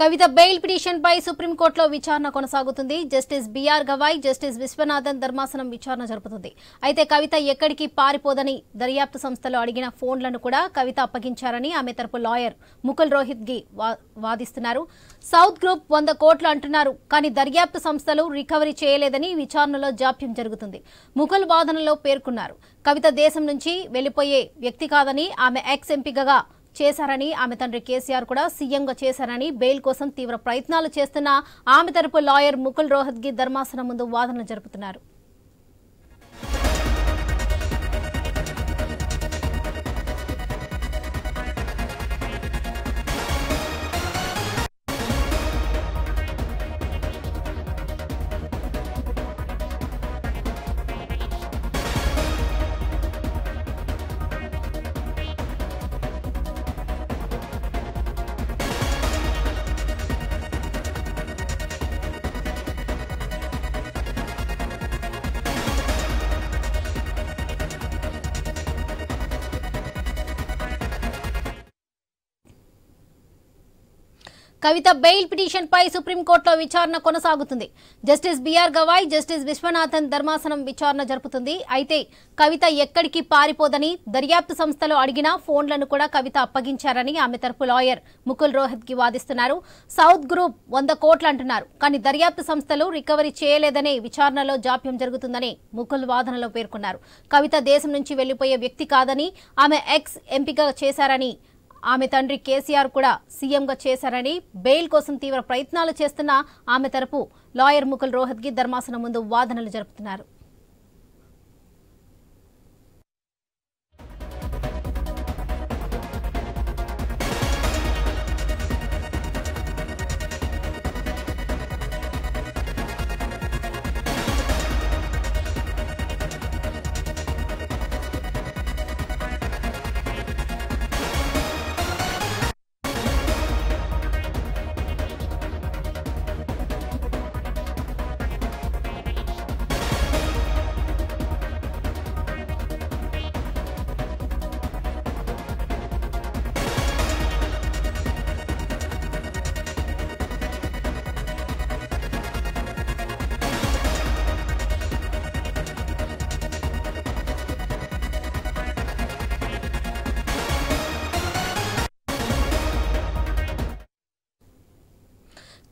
కవిత bail పిటిషన్పై సుప్రీంకోర్టులో విచారణ కొనసాగుతుంది. Justice BR Gavai, justice Viswanathan ధర్మాసనం విచారణ జరుపుతుంది. అయితే కవిత ఎక్కడికి పారిపోదని దర్యాప్తు సంస్థలు అడిగిన ఫోన్లను కూడా కవిత అప్పగించారని ఆమె తరపు లాయర్ ముకుల్ రోహిత్గి వాదిస్తున్నారు. సౌత్ గ్రూప్ 100 కోట్లు అంటున్నారు, కానీ దర్యాప్తు సంస్థలు రికవరీ చేయలేదని విచారణలో జాప్యం జరుగుతుంది. ముకుల్ వాదనలో పేర్కొన్నారు, కవిత దేశం నుంచి వెళ్లిపోయే వ్యక్తి కాదని, ఆమె ఎక్స్ ఎంపీగా చేశారని, ఆమె తండ్రి కేసీఆర్ కూడా సీఎంగా చేశారని, బెయిల్ కోసం తీవ్ర ప్రయత్నాలు చేస్తున్న ఆమె తరపు లాయర్ ముకుల్ రోహత్గి ధర్మాసనం ముందు వాదనలు జరుపుతున్నారు. కవిత బెయిల్ పిటిషన్ పై సుప్రీంకోర్టులో విచారణ కొనసాగుతుంది. Justice BR Gavai, justice Viswanathan ధర్మాసనం విచారణ జరుపుతుంది. అయితే కవిత ఎక్కడికి పారిపోదని దర్యాప్తు సంస్థలు అడిగిన ఫోన్లను కూడా కవిత అప్పగించారని ఆమె తరపు లాయర్ ముకుల్ రోహత్గి వాదిస్తున్నారు. సౌత్ గ్రూప్ 100 కోట్లు అంటున్నారు, కానీ దర్యాప్తు సంస్థలు రికవరీ చేయలేదనే విచారణలో జాప్యం జరుగుతుందని ముకుల్ వాదనలో పేర్కొన్నారు. కవిత దేశం నుంచి వెళ్లిపోయే వ్యక్తి కాదని, ఆమె ఎక్స్ ఎంపీగా చేశారని, ఆమె తండ్రి కేసీఆర్ కూడా సీఎంగా చేశారని, బెయిల్ కోసం తీవ్ర ప్రయత్నాలు చేస్తున్న ఆమె తరపు లాయర్ ముకుల్ రోహత్గి ధర్మాసనం ముందు వాదనలు జరుపుతున్నారు.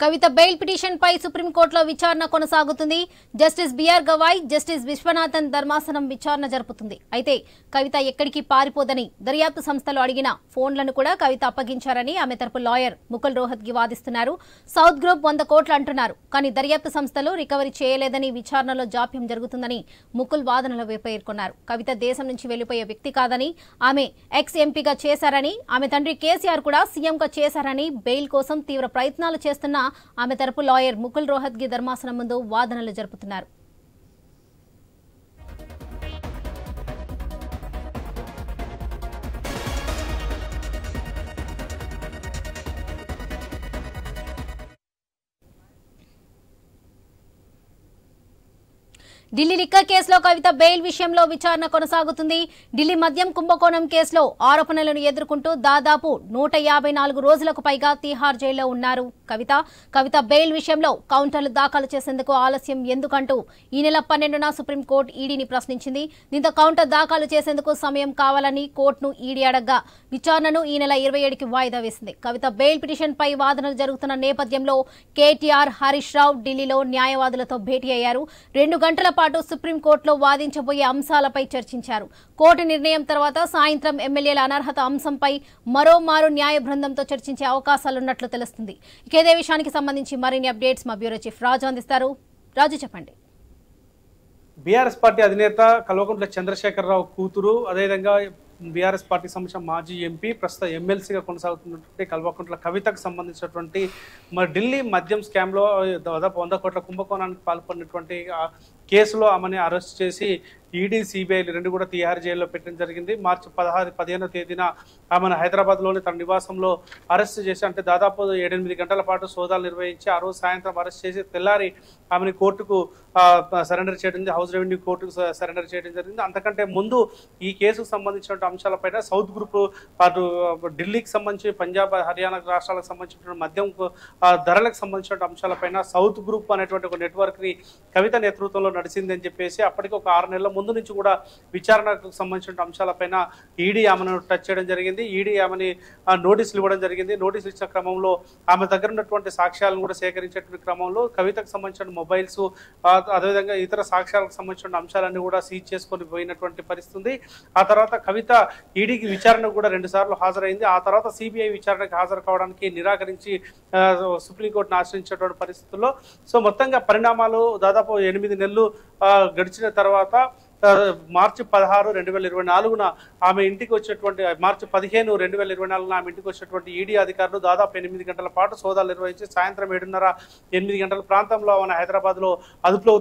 కవిత బెయిల్ పిటిషన్ పై సుప్రీంకోర్టులో విచారణ కొనసాగుతుంది. Justice BR Gavai, justice Viswanathan ధర్మాసనం విచారణ జరుపుతుంది. అయితే కవిత ఎక్కడికి పారిపోదని దర్యాప్తు సంస్థలు అడిగిన ఫోన్లను కూడా కవిత అప్పగించారని ఆమె తరపు లాయర్ ముకుల్ రోహత్గి వాదిస్తున్నారు. సౌత్ గ్రూప్ 100 కోట్లు అంటున్నారు, కానీ దర్యాప్తు సంస్థలు రికవరీ చేయలేదని విచారణలో జాప్యం జరుగుతుందని ముకుల్ వాదనలో పేర్కొన్నారు. కవిత దేశం నుంచి వెళ్లిపోయే వ్యక్తి కాదని, ఆమె ఎక్స్ ఎంపీగా చేశారని, ఆమె తండ్రి కేసీఆర్ కూడా సీఎంగా చేశారని, బెయిల్ కోసం తీవ్ర ప్రయత్నాలు చేస్తున్న ఆమె తరపు లాయర్ ముకుల్ రోహత్గి ధర్మాసనం ముందు వాదనలు జరుపుతున్నారు. ఢిల్లీ లిక్కర్ కేసులో కవిత బెయిల్ విషయంలో విచారణ కొనసాగుతుంది. ఢిల్లీ మద్యం కుంభకోణం కేసులో ఆరోపణలను ఎదుర్కొంటూ దాదాపు 154 రోజులకు పైగా తీహార్ జైల్లో ఉన్నారు కవిత బెయిల్ విషయంలో కౌంటర్లు దాఖలు చేసేందుకు ఆలస్యం ఎందుకంటూ ఈ నెల 12న సుప్రీంకోర్టు ఈడీని ప్రశ్నించింది. దీంతో కౌంటర్ దాఖలు చేసేందుకు సమయం కావాలని కోర్టును ఈడీ అడగ్గా విచారణను ఈ నెల 27కి వాయిదా వేసింది. కవిత బెయిల్ పిటిషన్ పై వాదనలు జరుగుతున్న నేపథ్యంలో కేటీఆర్, హరీష్ రావు ఢిల్లీలో న్యాయవాదులతో భేటీ అయ్యారు. 2 గంటల పాటు సుప్రీంకోర్టులో వాదించబోయే అంశాలపై చర్చించారు. కోర్టు నిర్ణయం తర్వాత సాయంత్రం ఎమ్మెల్యేల అనర్హత అంశంపై మరోమారు న్యాయ బృందంతో చర్చించే అవకాశాలున్నట్లు తెలుస్తుంది. ఇదే విషయానికి సంబంధించి మరిన్ని అప్డేట్స్ మా బ్యూరో చీఫ్ రాజు అందిస్తారు. రాజు, చెప్పండి. బీఆర్ఎస్ పార్టీ అధినేత కల్వకుంట్ల చంద్రశేఖరరావు కూతురు, అదేవిధంగా బీఆర్ఎస్ పార్టీకి సంబంధించిన మాజీ ఎంపీ, ప్రస్తుత ఎమ్మెల్సీగా కొనసాగుతున్నటువంటి కల్వకుంట్ల కవితకు సంబంధించినటువంటి మరి ఢిల్లీ మద్యం స్కామ్లో దాదాపు 100 కోట్ల కుంభకోణానికి పాల్పడినటువంటి కేసులో ఆమెని అరెస్ట్ చేసి ఈడీ సిబిఐలు రెండు కూడా తిహార్ జైల్లో పెట్టడం జరిగింది. మార్చి 15వ తేదీన ఆమెను హైదరాబాద్లోని తన నివాసంలో అరెస్ట్ చేసి, అంటే దాదాపు 7-8 గంటల పాటు సోదాలు నిర్వహించి ఆ రోజు సాయంత్రం అరెస్ట్ చేసి తెల్లారి ఆమెను కోర్టుకు సరెండర్ చేయడం, హౌస్ రెవెన్యూ కోర్టుకు సరెండర్ చేయడం జరిగింది. అంతకంటే ముందు ఈ కేసుకు సంబంధించిన అంశాలపైన సౌత్ గ్రూప్ అటు ఢిల్లీకి సంబంధించి పంజాబ్ హర్యానా రాష్ట్రాలకు సంబంధించిన మద్యం ధరలకు సంబంధించిన అంశాలపైన సౌత్ గ్రూప్ అనేటువంటి ఒక నెట్వర్క్ ని కవిత నేతృత్వంలో నడిచింది అని చెప్పేసి అప్పటికి ఒక 6 నెలల ముందు నుంచి కూడా విచారణకు సంబంధించిన అంశాలపైన ఈడీ ఆమెను టచ్ చేయడం జరిగింది. ఈడీ ఆమెని నోటీసులు ఇవ్వడం జరిగింది. నోటీసులు ఇచ్చిన క్రమంలో ఆమె దగ్గర ఉన్నటువంటి సాక్ష్యాలను కూడా సేకరించేటువంటి క్రమంలో కవితకు సంబంధించిన మొబైల్స్ అదేవిధంగా ఇతర సాక్ష్యాలకు సంబంధించిన అంశాలన్నీ కూడా సీజ్ చేసుకొని పోయినటువంటి పరిస్థితి. ఆ తర్వాత కవిత ఈడీకి విచారణకు కూడా 2 సార్లు హాజరైంది. ఆ తర్వాత సిబిఐ విచారణకు హాజరు కావడానికి నిరాకరించి సుప్రీంకోర్టును ఆశ్రయించేటువంటి పరిస్థితుల్లో సో మొత్తంగా పరిణామాలు దాదాపు 8 నెలలు గడిచిన తర్వాత మార్చి 16, 2024 ఆమె ఇంటికి వచ్చినటువంటి మార్చి 15, 2024 ఆమె ఇంటికి వచ్చినటువంటి ఈడీ అధికారులు దాదాపు 8 గంటల పాటు సోదాలు నిర్వహించి సాయంత్రం 7:30, 8 గంటల ప్రాంతంలో ఆమెను హైదరాబాద్లో అదుపులో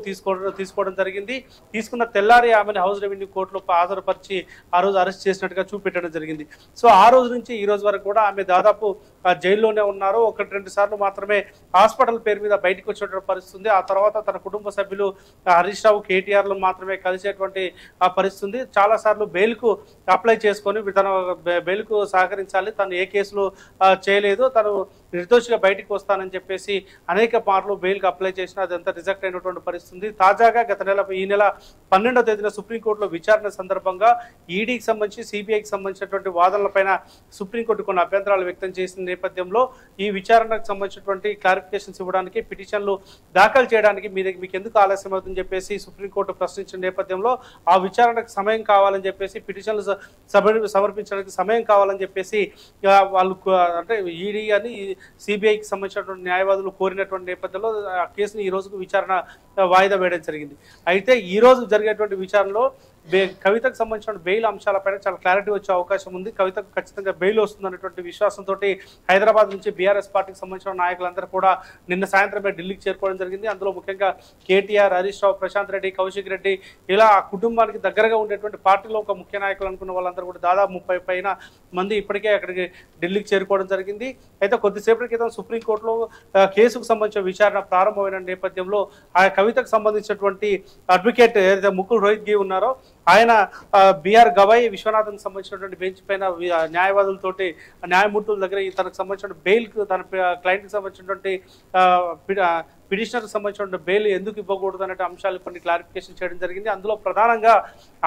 తీసుకోవడం జరిగింది. తీసుకున్న తెల్లారి ఆమెను హౌస్ రెవెన్యూ కోర్టులో హాజరుపరిచి ఆ రోజు అరెస్ట్ చేసినట్టుగా చూపెట్టడం జరిగింది. సో ఆ రోజు నుంచి ఈ రోజు వరకు కూడా ఆమె దాదాపు జైల్లోనే ఉన్నారు. 1-2 సార్లు మాత్రమే హాస్పిటల్ పేరు మీద బయటకు వచ్చేటువంటి పరిస్థితి. ఆ తర్వాత తన కుటుంబ సభ్యులు హరీష్ రావు, కేటీఆర్లు మాత్రమే కలిసేటువంటి ఆ పరిస్థితి. చాలా సార్లు బెయిల్ కు అప్లై చేసుకొని తన బెయిల్ కు సహకరించాలి, తను ఏ కేసులు చేయలేదు, తను నిర్దోషిగా బయటికి వస్తానని చెప్పేసి అనేక మార్లు బెయిల్ కు అప్లై చేసినా అదంతా రిజెక్ట్ అయినటువంటి పరిస్థితి. తాజాగా ఈ నెల 12వ తేదీన సుప్రీంకోర్టులో విచారణ సందర్భంగా ఈడీకి సంబంధించి సిబిఐకి సంబంధించినటువంటి వాదనలపైన సుప్రీంకోర్టు కొన్ని అభ్యంతరాలు వ్యక్తం చేసిన నేపథ్యంలో ఈ విచారణకు సంబంధించినటువంటి క్లారిఫికేషన్స్ ఇవ్వడానికి, పిటిషన్లు దాఖలు చేయడానికి మీకు ఎందుకు ఆలస్యం అవుతుందని చెప్పేసి సుప్రీంకోర్టు ప్రశ్నించిన నేపథ్యంలో ఆ విచారణకు సమయం కావాలని చెప్పేసి, పిటిషన్లు సమర్పించడానికి సమయం కావాలని చెప్పేసి వాళ్ళు అంటే ఈడీ అని సిబిఐకి సంబంధించినటువంటి న్యాయవాదులు కోరినటువంటి నేపథ్యంలో ఆ కేసుని ఈ రోజుకు విచారణ వాయిదా వేయడం జరిగింది. అయితే ఈ రోజు జరిగేటువంటి విచారణలో కవితకు సంబంధించిన బెయిల్ అంశాలపైన చాలా క్లారిటీ వచ్చే అవకాశం ఉంది. కవితకు ఖచ్చితంగా బెయిల్ వస్తుందనేటువంటి విశ్వాసంతో హైదరాబాద్ నుంచి బీఆర్ఎస్ పార్టీకి సంబంధించిన నాయకులందరూ కూడా నిన్న సాయంత్రమే ఢిల్లీకి చేరుకోవడం జరిగింది. అందులో ముఖ్యంగా కేటీఆర్, హరీష్ రావు, ప్రశాంత్ రెడ్డి, కౌశిక్ రెడ్డి ఇలా ఆ కుటుంబానికి దగ్గరగా ఉండేటువంటి పార్టీలో ఒక ముఖ్య నాయకులు అనుకున్న వాళ్ళందరూ కూడా దాదాపు 30 పైన మంది ఇప్పటికే అక్కడికి ఢిల్లీకి చేరుకోవడం జరిగింది. అయితే కొద్దిసేపటి క్రితం సుప్రీంకోర్టులో కేసుకు సంబంధించిన విచారణ ప్రారంభమైన నేపథ్యంలో ఆ కవితకు సంబంధించినటువంటి అడ్వకేట్ ఏదైతే ముకుల్ రోహిత్గి ఉన్నారో ఆయన బిఆర్ గవాయి విశ్వనాథన్ సంబంధించినటువంటి బెంచ్ పైన న్యాయవాదులతోటి న్యాయమూర్తుల దగ్గర తనకు సంబంధించిన బెయిల్ తన క్లయింట్కి సంబంధించినటువంటి పిటిషనర్కి సంబంధించిన బెయిల్ ఎందుకు ఇవ్వకూడదు అనే అంశాలు కొన్ని క్లారిఫికేషన్ చేయడం జరిగింది. అందులో ప్రధానంగా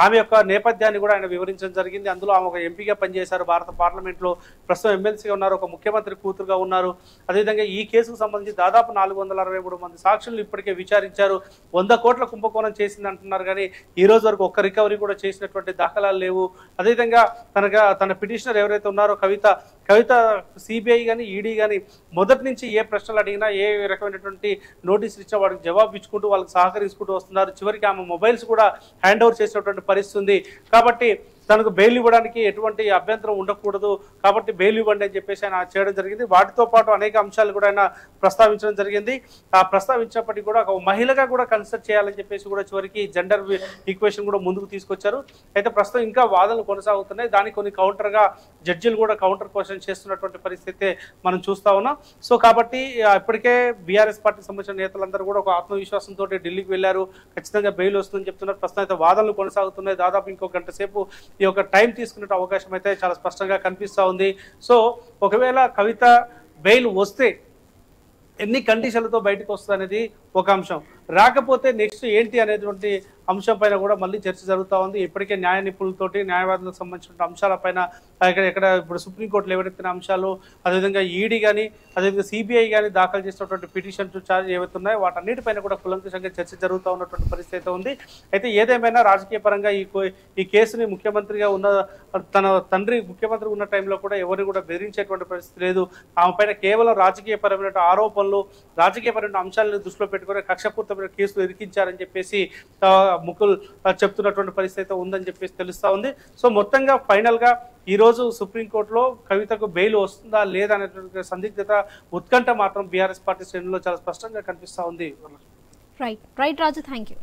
ఆమె యొక్క నేపథ్యాన్ని కూడా ఆయన వివరించడం జరిగింది. అందులో ఆమె ఒక ఎంపీగా పనిచేశారు, భారత పార్లమెంట్లో ప్రస్తుతం ఎమ్మెల్సీగా ఉన్నారు, ఒక ముఖ్యమంత్రి కూతురుగా ఉన్నారు. అదేవిధంగా ఈ కేసుకు సంబంధించి దాదాపు 463 మంది సాక్షులు ఇప్పటికే విచారించారు. 100 కోట్ల కుంభకోణం చేసింది అంటున్నారు, కానీ ఈ రోజు వరకు ఒక్క రికవరీ కూడా చేసినటువంటి దాఖలాలు లేవు. అదేవిధంగా తన పిటిషనర్ ఎవరైతే ఉన్నారో కవిత సిబిఐ కానీ ఈడీ కానీ మొదటి నుంచి ఏ ప్రశ్నలు అడిగినా, ఏ రకమైనటువంటి నోటీసులు ఇచ్చినా వాడికి జవాబు ఇచ్చుకుంటూ వాళ్ళకి సహకరించుకుంటూ వస్తున్నారు. చివరికి ఆమె మొబైల్స్ కూడా హ్యాండ్ ఓవర్ చేసినటువంటి పరిస్థితి ఉంది. కాబట్టి తనకు బెయిల్ ఇవ్వడానికి ఎటువంటి అభ్యంతరం ఉండకూడదు, కాబట్టి బెయిల్ ఇవ్వండి అని చెప్పేసి ఆయన చేయడం జరిగింది. వాటితో పాటు అనేక అంశాలు కూడా ఆయన ప్రస్తావించడం జరిగింది. ఆ ప్రస్తావించినప్పటికీ కూడా ఒక మహిళగా కూడా కన్సిడర్ చేయాలని చెప్పేసి కూడా చివరికి జెండర్ ఈక్వేషన్ కూడా ముందుకు తీసుకొచ్చారు. అయితే ప్రస్తుతం ఇంకా వాదనలు కొనసాగుతున్నాయి. దానికి కొన్ని కౌంటర్గా జడ్జిలు కూడా కౌంటర్ క్వశ్చన్ చేస్తున్నటువంటి పరిస్థితి మనం చూస్తా ఉన్నాం. సో కాబట్టి ఇప్పటికే బీఆర్ఎస్ పార్టీకి సంబంధించిన నేతలందరూ కూడా ఒక ఆత్మవిశ్వాసంతో ఢిల్లీకి వెళ్లారు, ఖచ్చితంగా బెయిల్ వస్తుందని చెప్తున్నారు. ప్రస్తుతం అయితే వాదనలు కొనసాగుతున్నాయి. దాదాపు ఇంకో గంట సేపు ఈ యొక్క టైం తీసుకునే అవకాశం అయితే చాలా స్పష్టంగా కనిపిస్తూ ఉంది. సో ఒకవేళ కవిత బెయిల్ వస్తే ఎన్ని కండిషన్లతో బయటకు వస్తుంది అనేది ఒక అంశం, రాకపోతే నెక్స్ట్ ఏంటి అనేటువంటి అంశం పైన కూడా మళ్ళీ చర్చ జరుగుతూ ఉంది. ఇప్పటికే న్యాయ నిపుణులతోటి న్యాయవాదులకు సంబంధించిన అంశాలపైన ఇక్కడ ఇప్పుడు సుప్రీంకోర్టులో ఎవరెత్తిన అంశాలు, అదేవిధంగా ఈడీ కానీ అదేవిధంగా సిబిఐ కానీ దాఖలు చేసినటువంటి పిటిషన్ ఛార్జ్ ఏవైతే ఉన్నాయో వాటన్నిటిపైన కూడా కులంకుశంగా చర్చ జరుగుతూ ఉన్నటువంటి పరిస్థితి ఉంది. అయితే ఏదేమైనా రాజకీయ పరంగా ఈ కేసుని ముఖ్యమంత్రిగా ఉన్న తన తండ్రి ముఖ్యమంత్రి ఉన్న టైంలో కూడా ఎవరిని కూడా బెదిరించేటువంటి పరిస్థితి లేదు. ఆమె పైన కేవలం రాజకీయపరమైన ఆరోపణలు, రాజకీయపరమైన అంశాలను దృష్టిలో పెట్టుకుని కక్షపూర్తమైన కేసులు ఇరికించారని చెప్పేసి ముకుల్ చెప్తున్నటువంటి పరిస్థితి ఉందని చెప్పేసి తెలుస్తా ఉంది. సో మొత్తంగా ఫైనల్ గా ఈ రోజు సుప్రీంకోర్టులో కవితకు బెయిల్ వస్తుందా లేదా అనేటువంటి సందిగ్ధత, ఉత్కంఠ మాత్రం బీఆర్ఎస్ పార్టీ శ్రేణుల్లో చాలా స్పష్టంగా కనిపిస్తా ఉంది. Right Raju, thank you.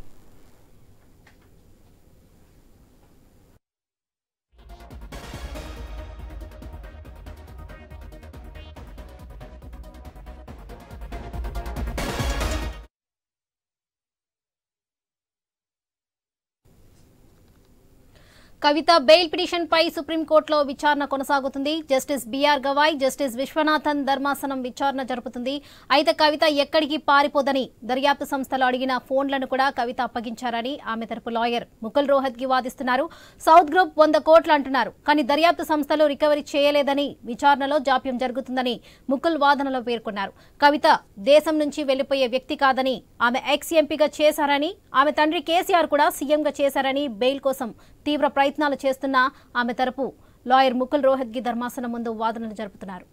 Kavitha bail petition పై సుప్రీంకోర్టులో విచారణ కొనసాగుతుంది. Justice BR Gavai, justice Viswanathan ధర్మాసనం విచారణ జరుపుతుంది. అయితే కవిత ఎక్కడికి పారిపోదని దర్యాప్తు సంస్థలు అడిగిన ఫోన్లను కూడా కవిత అప్పగించారని ఆమె తరపు లాయర్ ముకుల్ రోహత్గి వాదిస్తున్నారు. సౌత్ గ్రూప్ 100 కోట్లు అంటున్నారు, కానీ దర్యాప్తు సంస్థలు రికవరీ చేయలేదని విచారణలో జాప్యం జరుగుతుందని ముకుల్ వాదనలో పేర్కొన్నారు. కవిత దేశం నుంచి వెళ్లిపోయే వ్యక్తి కాదని, ఆమె ఎక్స్ ఎంపీగా చేశారని, ఆమె తండ్రి కేసీఆర్ కూడా సీఎంగా చేశారని బెయిల్ కోసం తీవ్ర ప్రయత్నాలు చేస్తున్న ఆమె తరపు లాయర్ ముకుల్ రోహత్గి ధర్మాసనం ముందు వాదనలు జరుపుతున్నారు.